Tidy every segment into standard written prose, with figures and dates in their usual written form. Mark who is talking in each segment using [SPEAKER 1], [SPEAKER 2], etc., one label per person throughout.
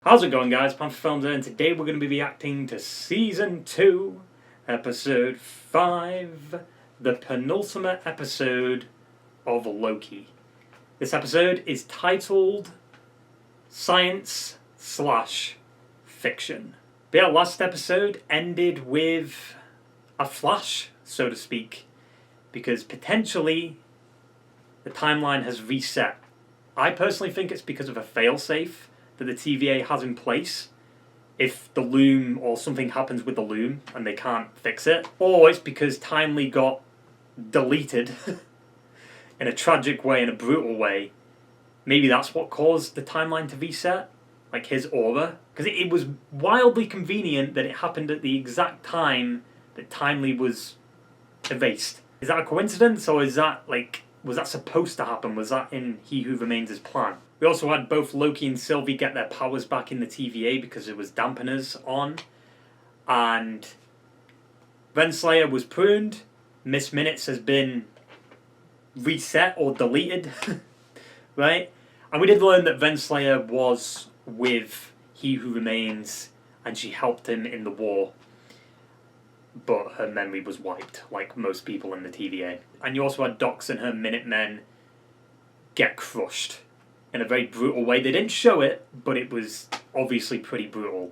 [SPEAKER 1] How's it going, guys? Panther Films here, and today we're going to be reacting to Season 2, Episode 5, the penultimate episode of Loki. This episode is titled Science/Fiction. But yeah, last episode ended with a flash, so to speak, because potentially the timeline has reset. I personally think it's because of a failsafe that the TVA has in place if the loom or something happens with the loom and they can't fix it, or it's because Timely got deleted in a tragic way, in a brutal way. Maybe that's what caused the timeline to reset, like his aura, because it was wildly convenient that it happened at the exact time that Timely was erased. Is that a coincidence, or is that was that supposed to happen? Was that in He Who Remains' plan? We also had both Loki and Sylvie get their powers back in the TVA because it was dampeners on. And Renslayer was pruned. Miss Minutes has been reset or deleted. Right? And we did learn that Renslayer was with He Who Remains and she helped him in the war. But her memory was wiped, like most people in the TVA. And you also had Dox and her Minutemen get crushed in a very brutal way. They didn't show it, but it was obviously pretty brutal.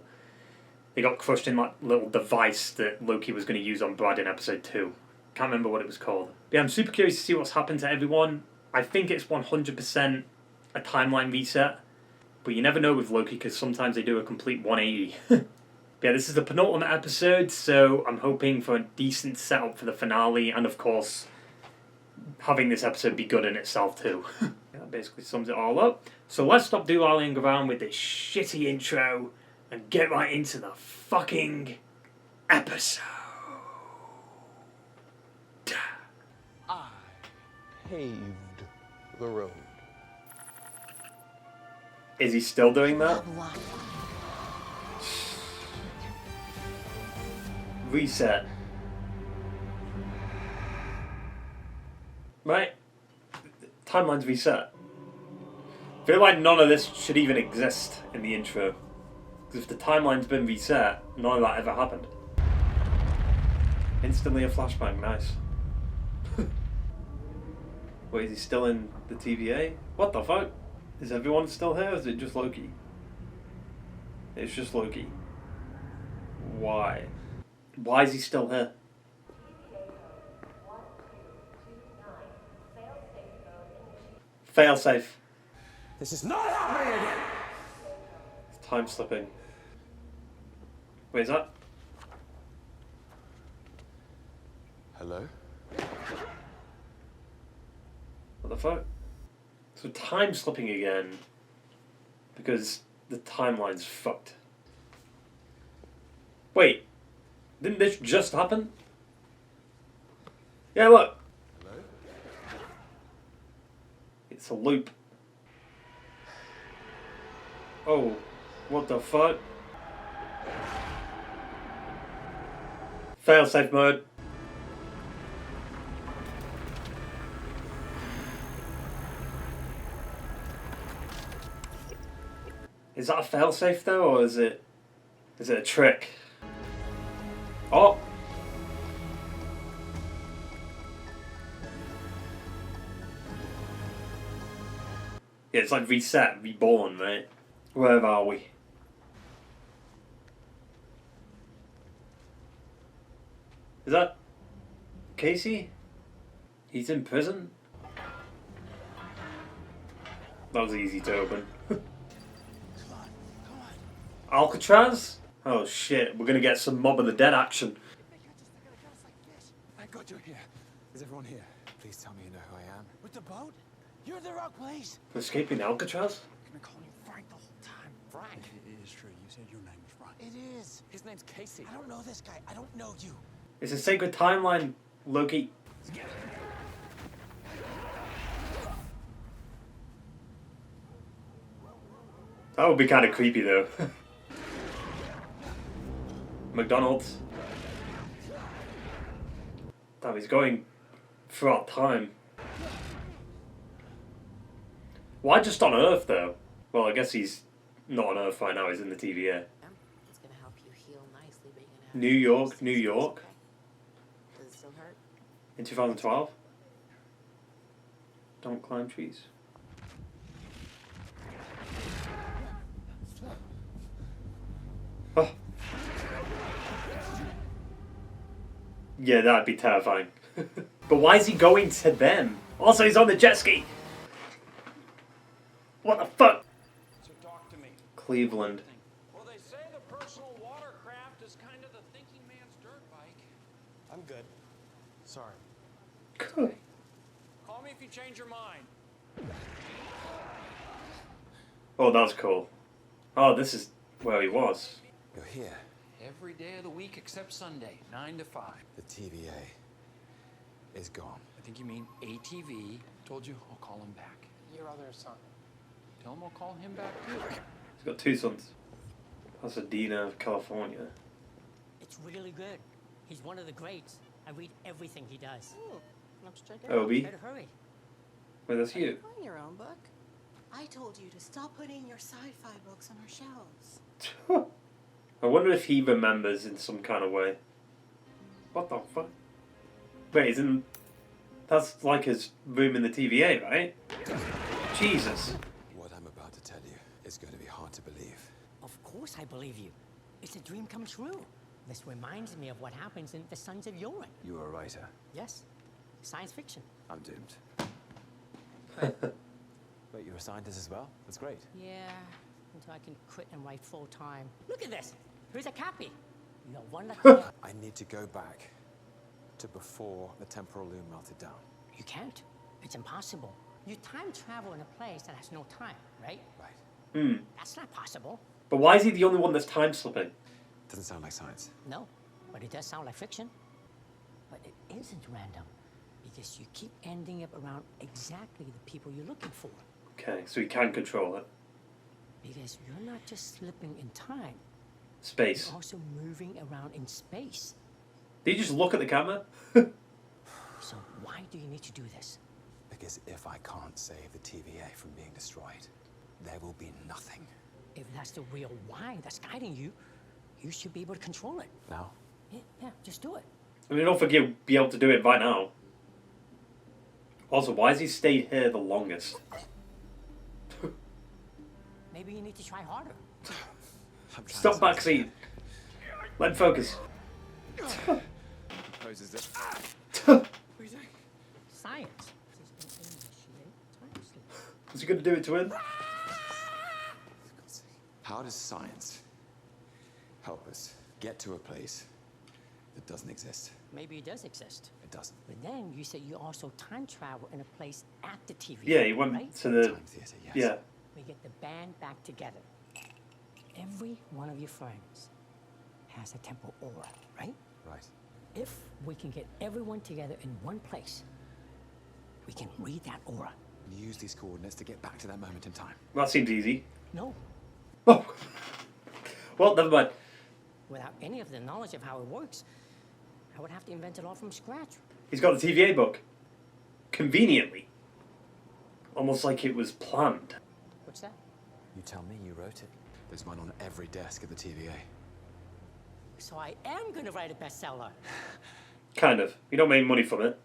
[SPEAKER 1] They got crushed in that little device that Loki was going to use on Brad in episode 2. Can't remember what it was called. But yeah, I'm super curious to see what's happened to everyone. I think it's 100% a timeline reset. But you never know with Loki because sometimes they do a complete 180. Yeah, this is the penultimate episode, so I'm hoping for a decent setup for the finale, and of course, having this episode be good in itself too. That basically sums it all up. So let's stop do-lallying around with this shitty intro and get right into the fucking episode.
[SPEAKER 2] I paved the road.
[SPEAKER 1] Is he still doing that? Reset. Right? Timeline's reset. I feel like none of this should even exist in the intro. Because if the timeline's been reset, none of that ever happened. Instantly a flashbang, nice. Wait, is he still in the TVA? What the fuck? Is everyone still here, or is it just Loki? It's just Loki. Why? Why is he still here? Failsafe.
[SPEAKER 2] This is not happening again!
[SPEAKER 1] It's time slipping. Wait, is that?
[SPEAKER 2] Hello?
[SPEAKER 1] What the fuck? So time slipping again because the timeline's fucked. Wait. Didn't this just happen? Yeah, look.
[SPEAKER 2] Hello?
[SPEAKER 1] It's a loop. Oh, what the fuck? Failsafe mode. Is that a failsafe though, or is it a trick? Oh! Yeah, it's like reset, reborn, right? Where are we? Is that Casey? He's in prison? That was easy to open.
[SPEAKER 2] Come on.
[SPEAKER 1] Alcatraz? Oh shit, we're gonna get some Mob of the Dead action.
[SPEAKER 2] Thank God you're here. Is everyone here? Please tell me you know who I am.
[SPEAKER 3] With the boat? You're in the wrong place.
[SPEAKER 1] For escaping Alcatraz?
[SPEAKER 3] I've been calling you Frank the whole time. Frank. It is true. You said your name was Frank. It is.
[SPEAKER 2] His name's Casey.
[SPEAKER 3] I don't know this guy. I don't know you.
[SPEAKER 1] It's a sacred timeline, Loki. That would be kind of creepy though. McDonald's. Damn, he's going throughout time. Why just on Earth, though? Well, I guess he's not on Earth right now. He's in the TVA.
[SPEAKER 4] It's gonna help you heal nicely, but you're gonna have
[SPEAKER 1] New
[SPEAKER 4] to
[SPEAKER 1] York,
[SPEAKER 4] use
[SPEAKER 1] New
[SPEAKER 4] these
[SPEAKER 1] York.
[SPEAKER 4] okay? Does it still hurt?
[SPEAKER 1] In 2012. Don't climb trees. Oh. Yeah, that'd be terrifying. But why is he going to them? Also, he's on the jet ski. What the fuck?
[SPEAKER 3] So talk to me.
[SPEAKER 1] Cleveland.
[SPEAKER 3] Well, they say the personal watercraft is kind of the thinking man's dirt bike.
[SPEAKER 2] I'm good. Sorry.
[SPEAKER 3] Okay. Call me if you change your mind.
[SPEAKER 1] Oh, that's cool. Oh, this is where he was.
[SPEAKER 2] You're here.
[SPEAKER 3] Every day of the week except Sunday, 9 to 5.
[SPEAKER 2] The TVA is gone.
[SPEAKER 3] I think you mean ATV. Told you, I'll call him back.
[SPEAKER 2] Your other son.
[SPEAKER 3] Tell him I'll call him back too.
[SPEAKER 1] He's got 2 sons. Pasadena of California.
[SPEAKER 5] It's really good. He's one of the greats. I read everything he does.
[SPEAKER 4] Let's check it out.
[SPEAKER 1] Obi?
[SPEAKER 5] Better hurry.
[SPEAKER 1] Wait, that's you.
[SPEAKER 4] Find your own book. I told you to stop putting your sci-fi books on our shelves.
[SPEAKER 1] I wonder if he remembers in some kind of way. What the fuck? Wait, he's in... That's like his room in the TVA, right? Jesus.
[SPEAKER 2] What I'm about to tell you is going to be hard to believe.
[SPEAKER 5] Of course I believe you. It's a dream come true. This reminds me of what happens in The Sons of Yoren.
[SPEAKER 2] You were a writer.
[SPEAKER 5] Yes. Science fiction.
[SPEAKER 2] I'm doomed. Wait, you're a scientist as well? That's great.
[SPEAKER 5] Yeah, until I can quit and write full time. Look at this. Here's a copy. You got one lucky man.
[SPEAKER 2] I need to go back to before the temporal loom melted down.
[SPEAKER 5] You can't. It's impossible. You time travel in a place that has no time, right?
[SPEAKER 2] Right.
[SPEAKER 5] That's not possible.
[SPEAKER 1] But why is he the only one that's time slipping?
[SPEAKER 2] Doesn't sound like science.
[SPEAKER 5] No, but it does sound like fiction. But it isn't random, because you keep ending up around exactly the people you're looking for.
[SPEAKER 1] Okay, so he can control it.
[SPEAKER 5] Because you're not just slipping in time,
[SPEAKER 1] Space.
[SPEAKER 5] you're also moving around in space.
[SPEAKER 1] Did you just look at the camera?
[SPEAKER 5] So why do you need to do this?
[SPEAKER 2] Because if I can't save the TVA from being destroyed, there will be nothing.
[SPEAKER 5] If that's the real why that's guiding you, you should be able to control it.
[SPEAKER 2] Now?
[SPEAKER 5] Yeah, just do it.
[SPEAKER 1] I mean, I don't think he'll be able to do it right now. Also, why has he stayed here the longest?
[SPEAKER 5] Maybe you need to try harder.
[SPEAKER 1] Stop backseat. Let him focus.
[SPEAKER 2] Proposes that.
[SPEAKER 1] What's
[SPEAKER 2] What are you doing?
[SPEAKER 5] Science. Time sleep.
[SPEAKER 1] he going to do it to him?
[SPEAKER 2] How does science help us get to a place that doesn't exist?
[SPEAKER 5] Maybe it does exist.
[SPEAKER 2] It doesn't.
[SPEAKER 5] But then you said you also time travel in a place at the TV.
[SPEAKER 1] Yeah, he went
[SPEAKER 5] right?
[SPEAKER 1] to the...
[SPEAKER 2] Time theater, yes.
[SPEAKER 1] Yeah.
[SPEAKER 5] We get the band back together. Every one of your friends has a temporal aura, right?
[SPEAKER 2] Right.
[SPEAKER 5] If we can get everyone together in one place, we can read that aura.
[SPEAKER 2] And use these coordinates to get back to that moment in time.
[SPEAKER 1] That seems easy.
[SPEAKER 5] No,
[SPEAKER 1] Oh. Well, never mind.
[SPEAKER 5] without any of the knowledge of how it works, I would have to invent it all from scratch.
[SPEAKER 1] He's got the TVA book. Conveniently. Almost like it was planned.
[SPEAKER 5] What's that?
[SPEAKER 2] You tell me you wrote it. There's one on every desk at the TVA.
[SPEAKER 5] So I am going to write a bestseller.
[SPEAKER 1] Kind of. You don't make money from it.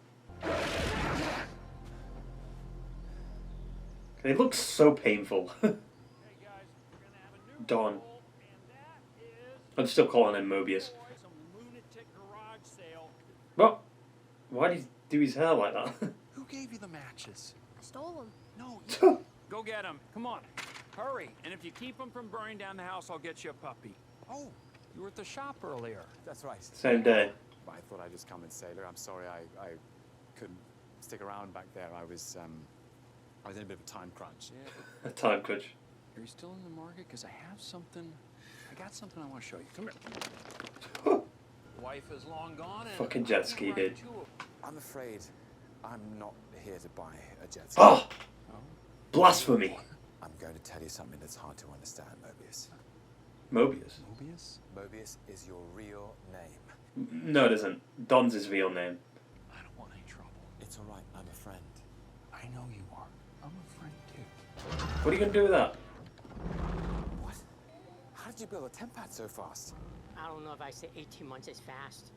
[SPEAKER 1] It looks so painful. Dawn. I'm still calling him Mobius. What? Why did he do his hair like that?
[SPEAKER 3] Who gave you the matches?
[SPEAKER 4] I stole them.
[SPEAKER 3] No, go get them. Come on. Hurry. And if you keep them from burning down the house, I'll get you a puppy. Oh, you were at the shop earlier.
[SPEAKER 2] That's right.
[SPEAKER 1] Same day.
[SPEAKER 2] I thought I'd just come and say, look, I'm sorry I couldn't stick around back there. I was in a bit of a time crunch.
[SPEAKER 3] Yeah.
[SPEAKER 1] A time crunch.
[SPEAKER 3] Are you still in the market? Because I got something I want to show you. Come here. Wife is long gone and...
[SPEAKER 1] Fucking jet ski, dude.
[SPEAKER 2] I'm afraid I'm not here to buy a jet ski.
[SPEAKER 1] Oh! Blasphemy.
[SPEAKER 2] I'm going to tell you something that's hard to understand, Mobius.
[SPEAKER 1] Mobius?
[SPEAKER 3] Mobius?
[SPEAKER 2] Mobius is your real name.
[SPEAKER 1] No, it isn't. Don's his real name.
[SPEAKER 3] I don't want any trouble.
[SPEAKER 2] It's all right. I'm a friend.
[SPEAKER 3] I know you are. I'm a friend, too.
[SPEAKER 1] What are you going to do with that?
[SPEAKER 2] What? did you build a temp pad so fast?
[SPEAKER 5] I don't know if I say 18 months is fast.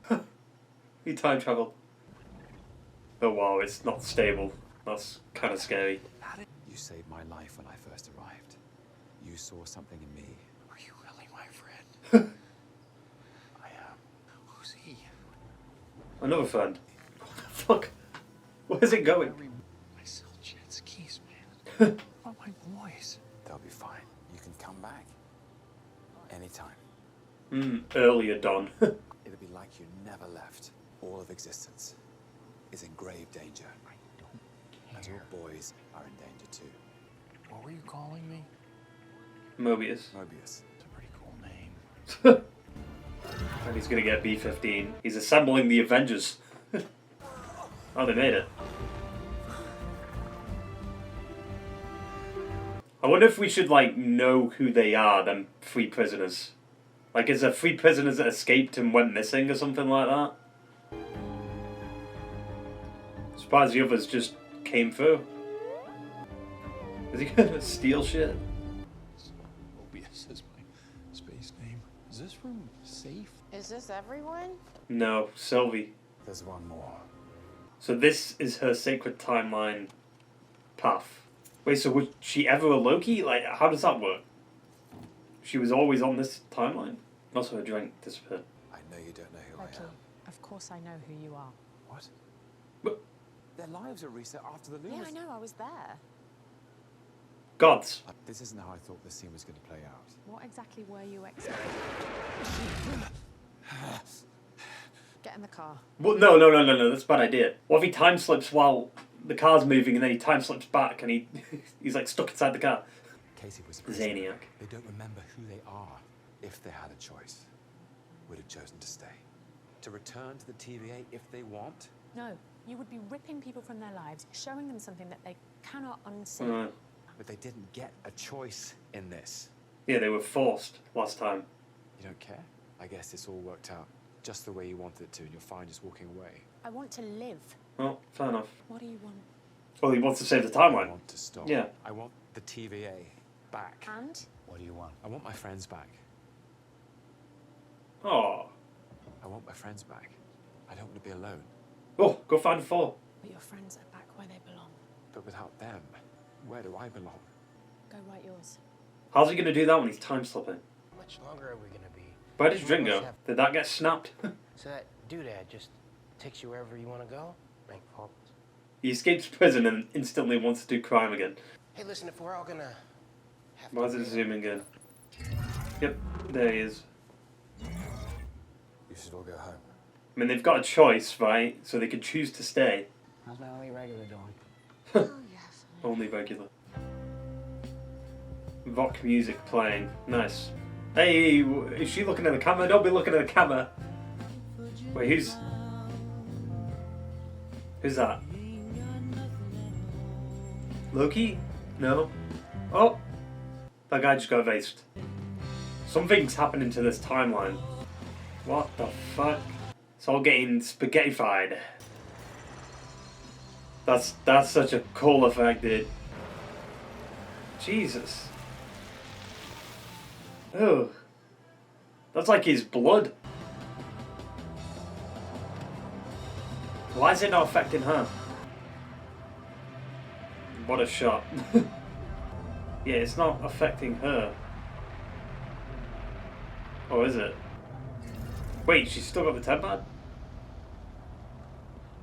[SPEAKER 1] He time traveled. Oh wow, it's not stable. That's kind of scary.
[SPEAKER 2] You saved my life when I first arrived. You saw something in me.
[SPEAKER 3] Are you really my friend? I am. Who's he?
[SPEAKER 1] Another friend. What the fuck? Where's it going?
[SPEAKER 3] I sell jet skis, man. All my boys.
[SPEAKER 2] They'll be fine. You can come back. Anytime.
[SPEAKER 1] Earlier Don.
[SPEAKER 2] It'll be like you never left. All of existence is in grave danger.
[SPEAKER 3] I don't
[SPEAKER 2] And
[SPEAKER 3] care.
[SPEAKER 2] your boys are in danger too.
[SPEAKER 3] What were you calling me?
[SPEAKER 1] Mobius.
[SPEAKER 2] Mobius.
[SPEAKER 3] It's a pretty cool name.
[SPEAKER 1] And he's gonna get B-15. He's assembling the Avengers. Oh, they made it. I wonder if we should, like, know who they are, them three prisoners. Like, is there three prisoners that escaped and went missing or something like that? Surprised the others just came through. Is he gonna steal shit?
[SPEAKER 3] Mobius is my space name. Is this room safe?
[SPEAKER 4] Is this everyone?
[SPEAKER 1] No, Sylvie.
[SPEAKER 2] There's one more.
[SPEAKER 1] So this is her sacred timeline path. Wait, so was she ever a Loki? Like, how does that work? She was always on this timeline? Also, her drink disappeared.
[SPEAKER 2] I know you don't know who
[SPEAKER 6] Loki,
[SPEAKER 2] I am.
[SPEAKER 6] of course I know who you are.
[SPEAKER 2] What?
[SPEAKER 1] But
[SPEAKER 2] Their lives are reset after the
[SPEAKER 6] Yeah,
[SPEAKER 2] Lewis.
[SPEAKER 6] I know, I was there.
[SPEAKER 1] gods.
[SPEAKER 2] This isn't how I thought this scene was going to play out.
[SPEAKER 6] What exactly were you expecting? Get in the car.
[SPEAKER 1] Well, no, that's a bad idea. What if he time slips while the car's moving and then he time slips back and he's like stuck inside the car?
[SPEAKER 2] Casey was
[SPEAKER 1] Zaniac.
[SPEAKER 2] They don't remember who they are. If they had a choice, would have chosen to stay. To return to the TVA if they want.
[SPEAKER 6] No, you would be ripping people from their lives, showing them something that they cannot unsee.
[SPEAKER 1] Mm.
[SPEAKER 2] But they didn't get a choice in this.
[SPEAKER 1] Yeah, they were forced last time.
[SPEAKER 2] You don't care? I guess this all worked out just the way you wanted it to, and you're fine just walking away.
[SPEAKER 6] I want to live.
[SPEAKER 1] Well, fair enough.
[SPEAKER 6] What do you want?
[SPEAKER 1] Well, he wants to save the
[SPEAKER 2] I
[SPEAKER 1] timeline.
[SPEAKER 2] want to stop.
[SPEAKER 1] Yeah.
[SPEAKER 2] I want the TVA back.
[SPEAKER 6] And?
[SPEAKER 2] What do you want? I want my friends back.
[SPEAKER 1] Oh.
[SPEAKER 2] I want my friends back. I don't want to be alone.
[SPEAKER 1] Oh, go find four.
[SPEAKER 6] But your friends are back where they belong.
[SPEAKER 2] But without them, where do I belong?
[SPEAKER 6] Go write yours.
[SPEAKER 1] How's he going to do that when he's time slipping?
[SPEAKER 7] How much longer are we gonna be?
[SPEAKER 1] Where did his drink go? Did that get snapped?
[SPEAKER 7] So that doodad just takes you wherever you want to go? Make fault.
[SPEAKER 1] He escapes prison and instantly wants to do crime again.
[SPEAKER 7] Hey, listen, if we're all gonna have
[SPEAKER 1] Why is it zooming in? Yep, there he is.
[SPEAKER 2] You should all go home.
[SPEAKER 1] I mean, they've got a choice, right? So they could choose to stay.
[SPEAKER 7] How's my only regular doing?
[SPEAKER 4] Oh, yes.
[SPEAKER 1] Only regular. Rock music playing. Nice. Hey, is she looking at the camera? Don't be looking at the camera. Wait, who's that? Loki? No. Oh! That guy just got erased. Something's happening to this timeline. What the fuck? It's all getting spaghettified. That's such a cool effect, dude. Jesus. Oh. That's like his blood. Why is it not affecting her? What a shot. Yeah, it's not affecting her. Or is it? Wait, she's still got the temp pad?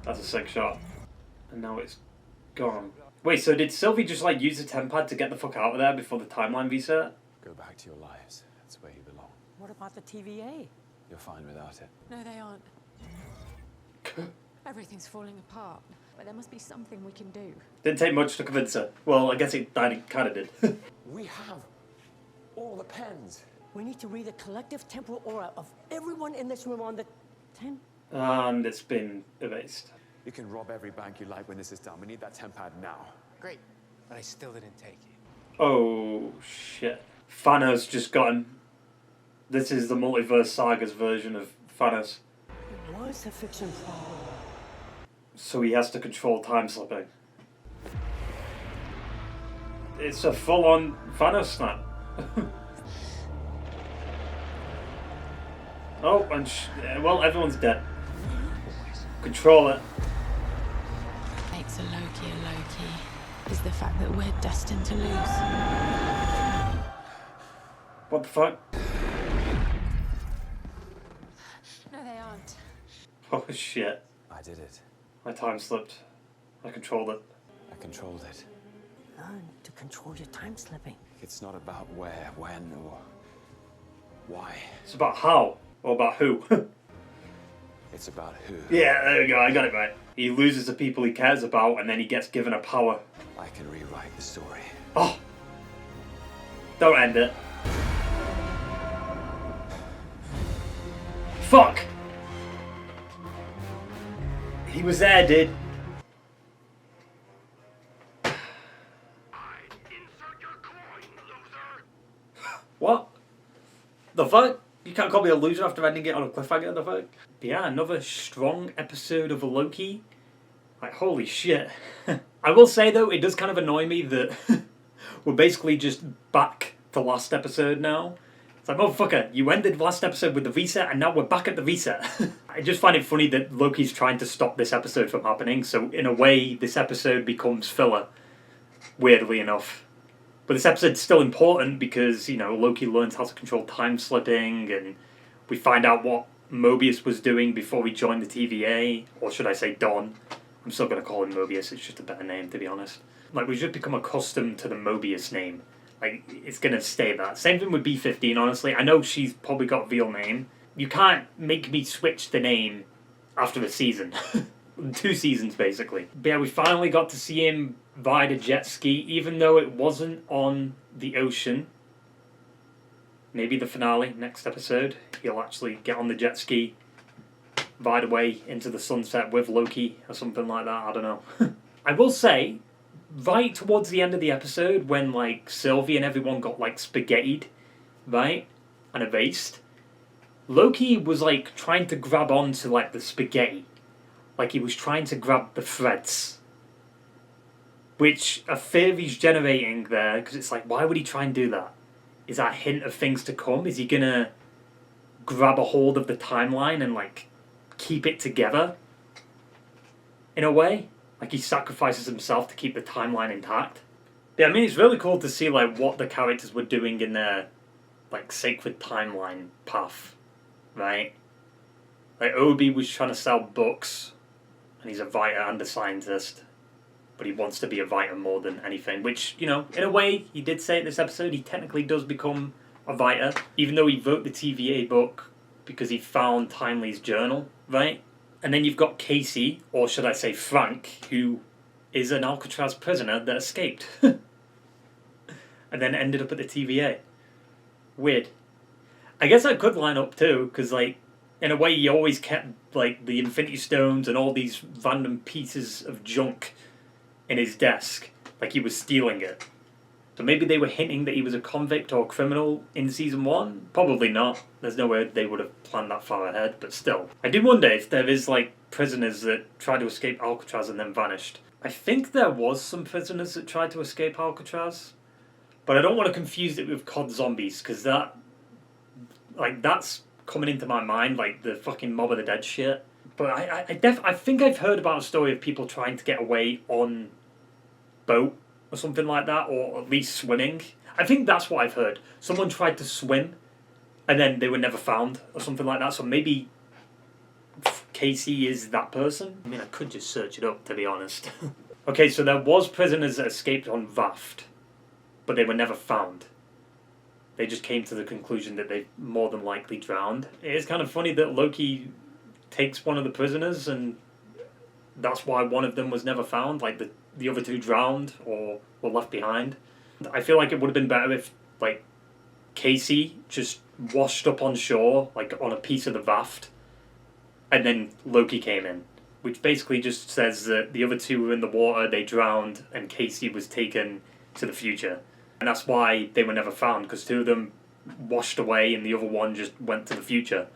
[SPEAKER 1] That's a sick shot. And now it's gone. Wait, so did Sylvie just like use the temp pad to get the fuck out of there before the timeline reset?
[SPEAKER 2] Go back to your lives. That's where you belong.
[SPEAKER 5] What about the TVA?
[SPEAKER 2] You're fine without it.
[SPEAKER 6] No, they aren't. Everything's falling apart. But there must be something we can do.
[SPEAKER 1] Didn't take much to convince her. Well, I guess it kind of did.
[SPEAKER 2] We have all the pens.
[SPEAKER 5] We need to read the collective temporal aura of everyone in this room on the 10.
[SPEAKER 1] And it's been erased.
[SPEAKER 2] You can rob every bank you like when this is done. We need that temp pad now.
[SPEAKER 7] Great, but I still didn't take it.
[SPEAKER 1] Oh, shit. Thanos just got him. This is the Multiverse Saga's version of Thanos.
[SPEAKER 5] It was a fiction problem.
[SPEAKER 1] So he has to control time slipping. It's a full-on Thanos snap. Oh, and well, everyone's dead. Control it.
[SPEAKER 8] Makes a Loki is the fact that we're destined to lose.
[SPEAKER 1] What the fuck?
[SPEAKER 6] No, they aren't.
[SPEAKER 1] Oh shit.
[SPEAKER 2] I did it.
[SPEAKER 1] My time slipped. I controlled it.
[SPEAKER 2] I controlled it.
[SPEAKER 5] Learn to control your time slipping.
[SPEAKER 2] It's not about where, when, or why.
[SPEAKER 1] It's about how, or about who.
[SPEAKER 2] It's about who.
[SPEAKER 1] Yeah, there we go, I got it right. He loses the people he cares about, and then he gets given a power.
[SPEAKER 2] I can rewrite the story.
[SPEAKER 1] Oh! Don't end it. Fuck! He was there, dude. What? The fuck? You can't call me a loser after ending it on a cliffhanger, the fuck? But yeah, another strong episode of Loki. Like, holy shit. I will say, though, it does kind of annoy me that we're basically just back to last episode now. It's like, motherfucker, you ended last episode with the reset, and now we're back at the reset. I just find it funny that Loki's trying to stop this episode from happening, so in a way, this episode becomes filler. Weirdly enough. But this episode's still important because, you know, Loki learns how to control time slipping, and we find out what Mobius was doing before he joined the TVA, or should I say Don. I'm still going to call him Mobius, it's just a better name, to be honest. Like, we've just become accustomed to the Mobius name. Like, it's going to stay that. Same thing with B-15, honestly. I know she's probably got a real name. You can't make me switch the name after a season. 2 seasons, basically. But yeah, we finally got to see him ride a jet ski, even though it wasn't on the ocean. Maybe the finale, next episode, he'll actually get on the jet ski, ride away into the sunset with Loki, or something like that, I don't know. I will say, right towards the end of the episode, when, like, Sylvie and everyone got, like, spaghettied, right, and erased, Loki was, like, trying to grab onto, like, the spaghetti. Like, he was trying to grab the threads. Which a theory's generating there, because it's like, why would he try and do that? Is that a hint of things to come? Is he gonna grab a hold of the timeline and, like, keep it together? In a way? Like, he sacrifices himself to keep the timeline intact? Yeah, I mean, it's really cool to see, like, what the characters were doing in their, like, sacred timeline path. Right? Like, Obi was trying to sell books, and he's a writer and a scientist. But he wants to be a writer more than anything, which, you know, in a way, he did say in this episode, he technically does become a writer, even though he wrote the TVA book because he found Timely's journal, right? And then you've got Casey, or should I say Frank, who is an Alcatraz prisoner that escaped. And then ended up at the TVA. Weird. I guess that could line up too, because, like, in a way, he always kept, like, the Infinity Stones and all these random pieces of junk in his desk, like he was stealing it. So maybe they were hinting that he was a convict or a criminal in season 1? Probably not. There's no way they would have planned that far ahead, but still. I do wonder if there is, like, prisoners that tried to escape Alcatraz and then vanished. I think there was some prisoners that tried to escape Alcatraz, but I don't want to confuse it with COD Zombies, because that, like, that's coming into my mind, like the fucking Mob of the Dead shit. But I think I've heard about a story of people trying to get away on boat or something like that, or at least swimming. I think that's what I've heard. Someone tried to swim and then they were never found or something like that. So maybe Casey is that person. I mean, I could just search it up, to be honest. Okay, so there was prisoners that escaped on raft, but they were never found. They just came to the conclusion that they more than likely drowned. It is kind of funny that Loki takes one of the prisoners, and that's why one of them was never found. Like, the other 2 drowned or were left behind. I feel like it would have been better if, like, Casey just washed up on shore, like, on a piece of the raft, and then Loki came in. Which basically just says that the other 2 were in the water, they drowned, and Casey was taken to the future. And that's why they were never found, because 2 of them washed away and the other one just went to the future.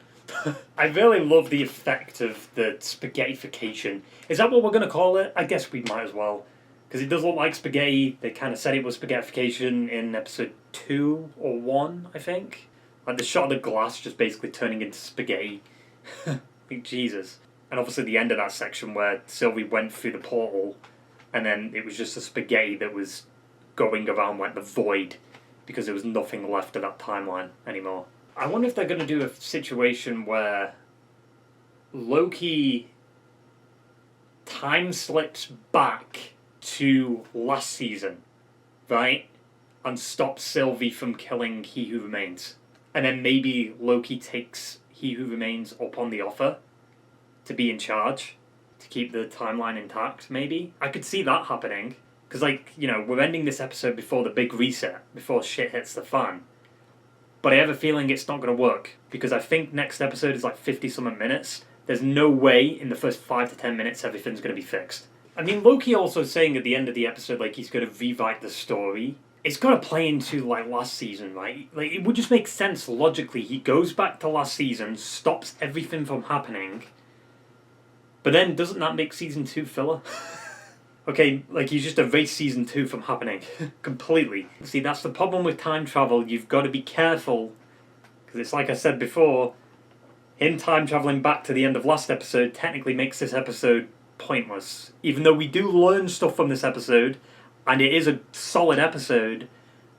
[SPEAKER 1] I really love the effect of the spaghettification. Is that what we're going to call it? I guess we might as well. Because it does look like spaghetti. They kind of said it was spaghettification in episode 2 or 1, I think. Like the shot of the glass just basically turning into spaghetti. Like, Jesus. And obviously the end of that section where Sylvie went through the portal and then it was just a spaghetti that was going around like the void because there was nothing left of that timeline anymore. I wonder if they're going to do a situation where Loki time slips back to last season, right? And stops Sylvie from killing He Who Remains. And then maybe Loki takes He Who Remains up on the offer to be in charge, to keep the timeline intact, maybe. I could see that happening. Because, like, you know, we're ending this episode before the big reset, before shit hits the fan. But I have a feeling it's not going to work. Because I think next episode is like 50-something minutes. There's no way in the first 5 to 10 minutes everything's going to be fixed. I mean, Loki also saying at the end of the episode, like, he's going to rewrite the story. It's got to play into, like, last season, right? Like, it would just make sense logically. He goes back to last season, stops everything from happening. But then, doesn't that make season 2 filler? Okay, like, he's just erased season 2 from happening. Completely. See, that's the problem with time travel. You've got to be careful. Because it's like I said before, him time travelling back to the end of last episode technically makes this episode pointless. Even though we do learn stuff from this episode, and it is a solid episode,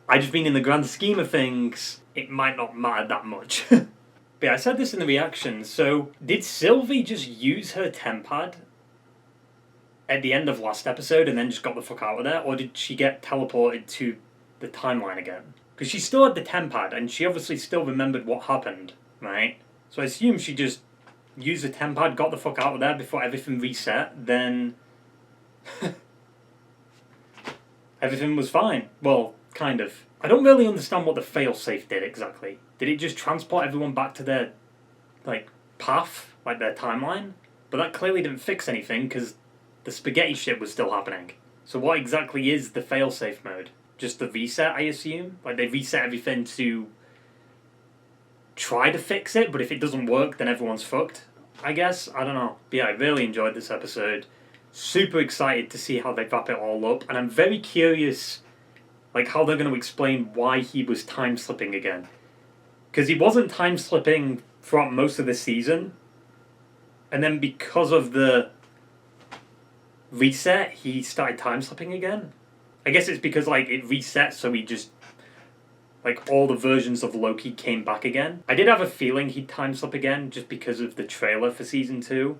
[SPEAKER 1] I just mean in the grand scheme of things, it might not matter that much. But yeah, I said this in the reaction, so did Sylvie just use her tempad at the end of last episode and then just got the fuck out of there? Or did she get teleported to the timeline again? Because she still had the tempad, and she obviously still remembered what happened, right? So I assume she just used the tempad, got the fuck out of there before everything reset, then everything was fine. Well, kind of. I don't really understand what the failsafe did exactly. Did it just transport everyone back to their, like, path? Like their timeline? But that clearly didn't fix anything because the spaghetti shit was still happening. So what exactly is the failsafe mode? Just the reset, I assume? Like they reset everything to try to fix it, but if it doesn't work, then everyone's fucked, I guess. I don't know. But yeah, I really enjoyed this episode. Super excited to see how they wrap it all up, and I'm very curious like how they're going to explain why he was time slipping again. Because he wasn't time slipping throughout most of the season, and then because of the reset, he started time slipping again. I guess it's because like it reset, so he just like all the versions of Loki came back again. I did have a feeling he'd time slip again just because of the trailer for season 2.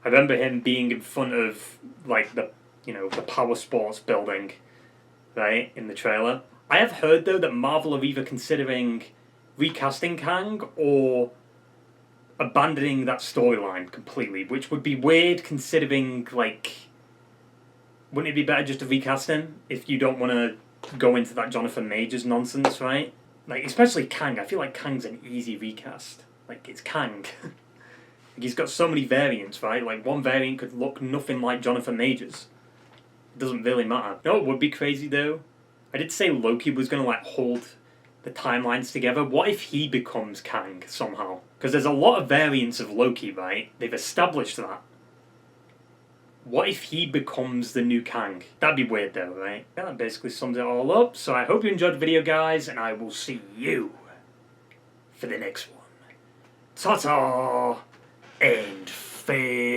[SPEAKER 1] I remember him being in front of like the power sports building, right, in the trailer. I have heard though that Marvel are either considering recasting Kang or abandoning that storyline completely, which would be weird considering like, wouldn't it be better just to recast him if you don't want to go into that Jonathan Majors nonsense, right? Like, especially Kang. I feel like Kang's an easy recast. Like, it's Kang. He's got so many variants, right? Like, one variant could look nothing like Jonathan Majors. It doesn't really matter. You know what would be crazy, though? I did say Loki was going to, like, hold the timelines together. What if he becomes Kang somehow? Because there's a lot of variants of Loki, right? They've established that. What if he becomes the new Kang? That'd be weird though, right? Yeah, that basically sums it all up. So I hope you enjoyed the video, guys, and I will see you for the next one. Ta-ta and farewell.